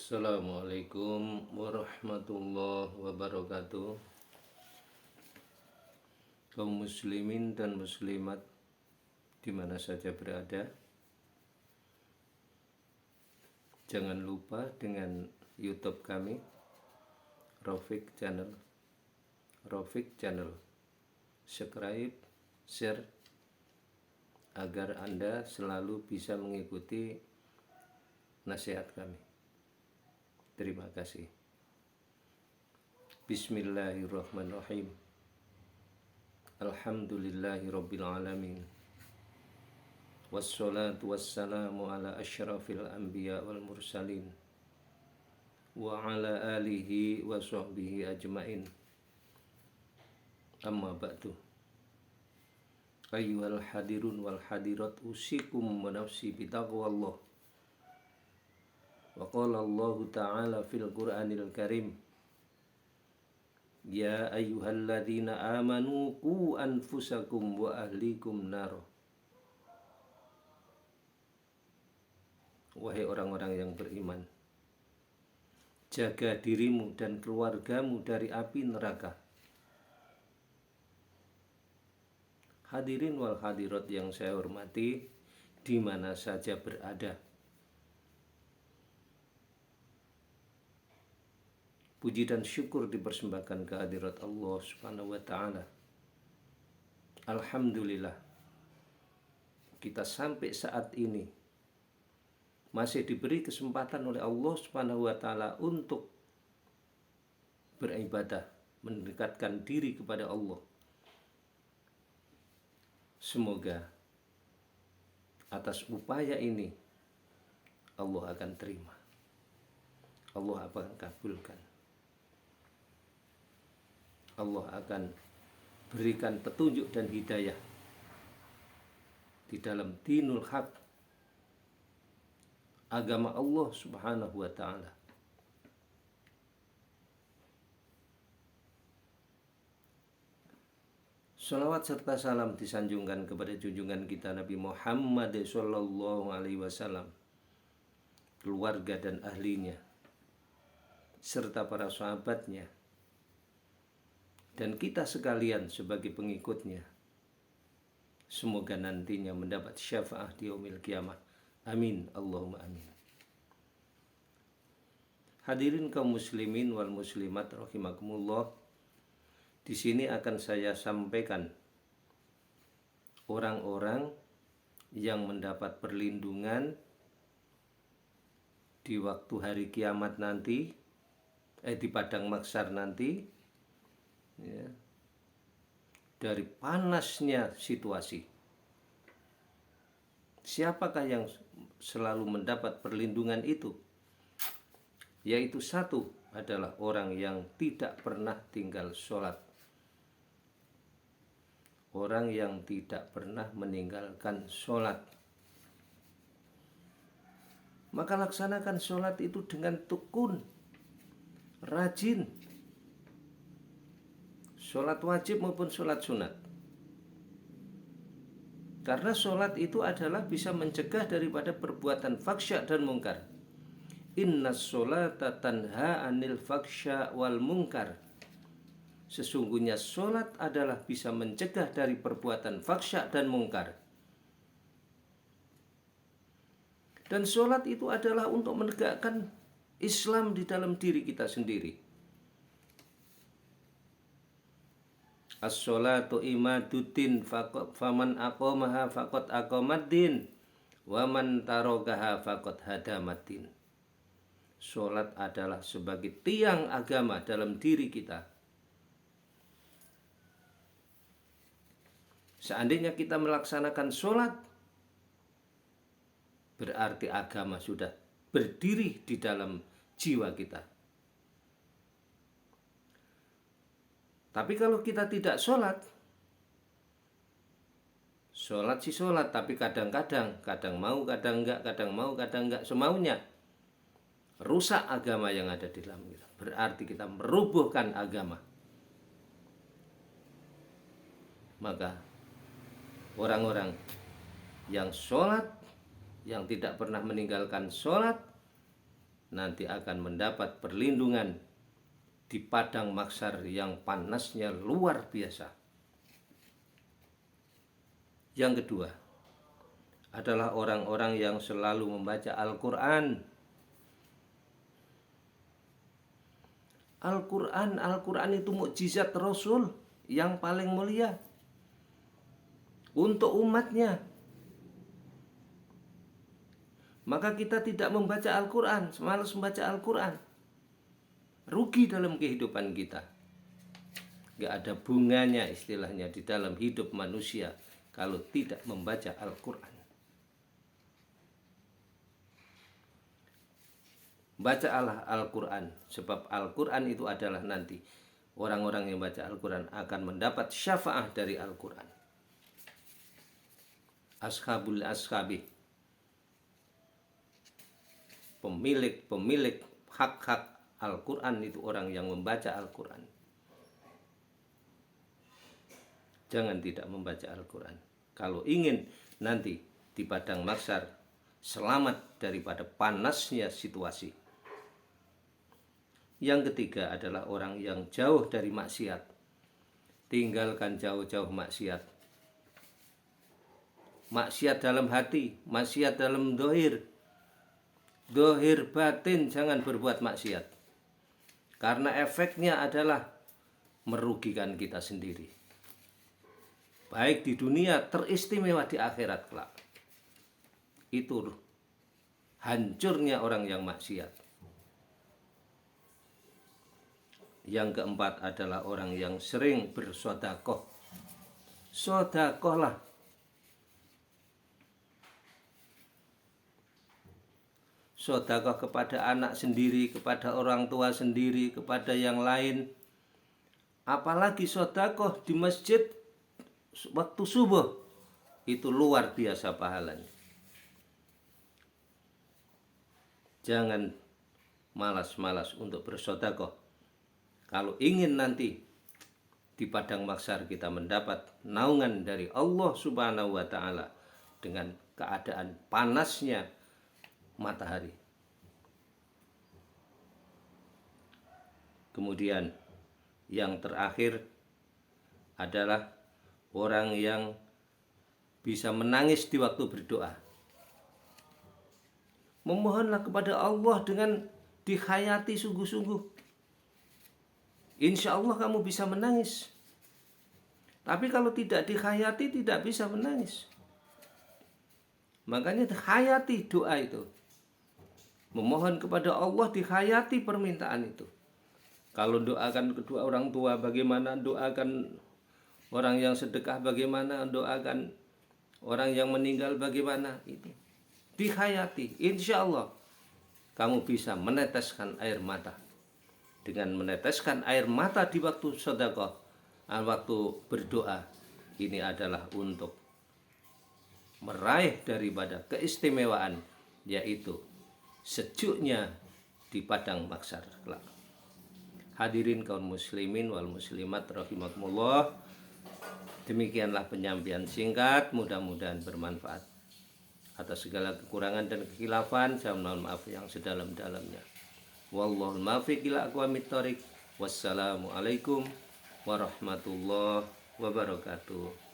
Assalamualaikum warahmatullahi wabarakatuh. Kaum muslimin dan muslimat di mana saja berada, jangan lupa dengan YouTube kami Rafiq Channel, subscribe, share agar Anda selalu bisa mengikuti nasihat kami. Terima kasih. Bismillahirrahmanirrahim. Alhamdulillahirabbil alamin. Wassalatu wassalamu ala asyrafil anbiya wal mursalin wa ala alihi wa sahbihi ajmain. Amma ba'du. Ayyuhal hadirun wal hadirat, usikum wa nafsi bitaqwallah. Wa qala Allah ta'ala fil Qur'anil Karim, ya ayyuhalladzina amanu qu anfusakum wa ahlikum nar. Wahai orang-orang yang beriman, jaga dirimu dan keluargamu dari api neraka. Hadirin wal hadirat yang saya hormati, di mana saja berada, puji dan syukur dipersembahkan kehadirat Allah Subhanahu wa taala. Alhamdulillah, kita sampai saat ini masih diberi kesempatan oleh Allah Subhanahu wa taala untuk beribadah, mendekatkan diri kepada Allah. Semoga atas upaya ini Allah akan terima, Allah akan kabulkan, Allah akan berikan petunjuk dan hidayah di dalam dinul haq, agama Allah Subhanahu wa ta'ala. Salawat serta salam disanjungkan kepada junjungan kita Nabi Muhammad sallallahu alaihi wasallam, keluarga dan ahlinya, serta para sahabatnya, dan kita sekalian sebagai pengikutnya. Semoga nantinya mendapat syafaat di yaumil qiyamah. Amin, Allahumma amin. Hadirin kaum muslimin wal muslimat rahimakumullah, di sini akan saya sampaikan orang-orang yang mendapat perlindungan di waktu hari kiamat nanti, di padang mahsyar nanti, ya, dari panasnya situasi. Siapakah yang selalu mendapat perlindungan itu? Yaitu satu adalah orang yang tidak pernah tinggal sholat, orang yang tidak pernah meninggalkan sholat. Maka laksanakan sholat itu dengan tekun, rajin, sholat wajib maupun sholat sunat. Karena sholat itu adalah bisa mencegah daripada perbuatan fahsya dan mungkar. Innas sholata tanha anil fahsya wal mungkar. Sesungguhnya sholat adalah bisa mencegah dari perbuatan fahsya dan mungkar. Dan sholat itu adalah untuk menegakkan Islam di dalam diri kita sendiri. As-sholatu imaduddin faman aqamaha faqad aqamaddin wa man tarakaha faqad hadamaddin. Sholat adalah sebagai tiang agama dalam diri kita. Seandainya kita melaksanakan sholat, berarti agama sudah berdiri di dalam jiwa kita. Tapi kalau kita tidak sholat, sholat sih sholat, tapi kadang-kadang, kadang mau, kadang enggak, semaunya. Rusak agama yang ada di dalam kita. Berarti kita merubuhkan agama. Maka orang-orang yang sholat, yang tidak pernah meninggalkan sholat, nanti akan mendapat perlindungan di padang mahsyar yang panasnya luar biasa. Yang kedua adalah orang-orang yang selalu membaca Al-Quran. Al-Quran itu mukjizat Rasul yang paling mulia untuk umatnya. Maka kita tidak membaca Al-Quran, semalas membaca Al-Quran, rugi dalam kehidupan kita. Gak ada bunganya istilahnya di dalam hidup manusia kalau tidak membaca Al-Quran. Bacalah Al-Quran, sebab Al-Quran itu adalah nanti orang-orang yang baca Al-Quran akan mendapat syafaat dari Al-Quran. Ashabul ashabi, pemilik hak-hak Al-Quran itu orang yang membaca Al-Quran. Jangan tidak membaca Al-Quran. Kalau ingin nanti di padang mahsyar selamat daripada panasnya situasi. Yang ketiga adalah orang yang jauh dari maksiat. Tinggalkan jauh-jauh maksiat. Maksiat dalam hati, maksiat dalam dohir. Dohir batin jangan berbuat maksiat. Karena efeknya adalah merugikan kita sendiri. Baik di dunia, teristimewa di akhirat kelak. Itu hancurnya orang yang maksiat. Yang keempat adalah orang yang sering bersodakoh. Sodakohlah. Sodakoh kepada anak sendiri, kepada orang tua sendiri, kepada yang lain. Apalagi sodakoh di masjid waktu subuh. Itu luar biasa pahalanya. Jangan malas-malas untuk bersodakoh. Kalau ingin nanti di padang mahsyar kita mendapat naungan dari Allah Subhanahu wa Ta'ala dengan keadaan panasnya matahari. Kemudian yang terakhir adalah orang yang bisa menangis di waktu berdoa. Memohonlah kepada Allah dengan dihayati sungguh-sungguh. Insya Allah kamu bisa menangis. Tapi kalau tidak dihayati tidak bisa menangis. Makanya hayati doa itu. Memohon kepada Allah dihayati permintaan itu. Kalau doakan kedua orang tua bagaimana, doakan orang yang sedekah bagaimana, doakan orang yang meninggal bagaimana, itu dihayati. Insya Allah kamu bisa meneteskan air mata. Dengan meneteskan air mata di waktu sedekah, waktu berdoa, ini adalah untuk meraih daripada keistimewaan, yaitu sejuknya di padang mahsyar. Hadirin kaum muslimin wal muslimat rahimakumullah. Demikianlah penyampaian singkat, mudah-mudahan bermanfaat. Atas segala kekurangan dan kekhilafan, saya mohon maaf yang sedalam-dalamnya. Wallahul muwaffiq ila aqwamit thoriq. Wassalamualaikum warahmatullahi wabarakatuh.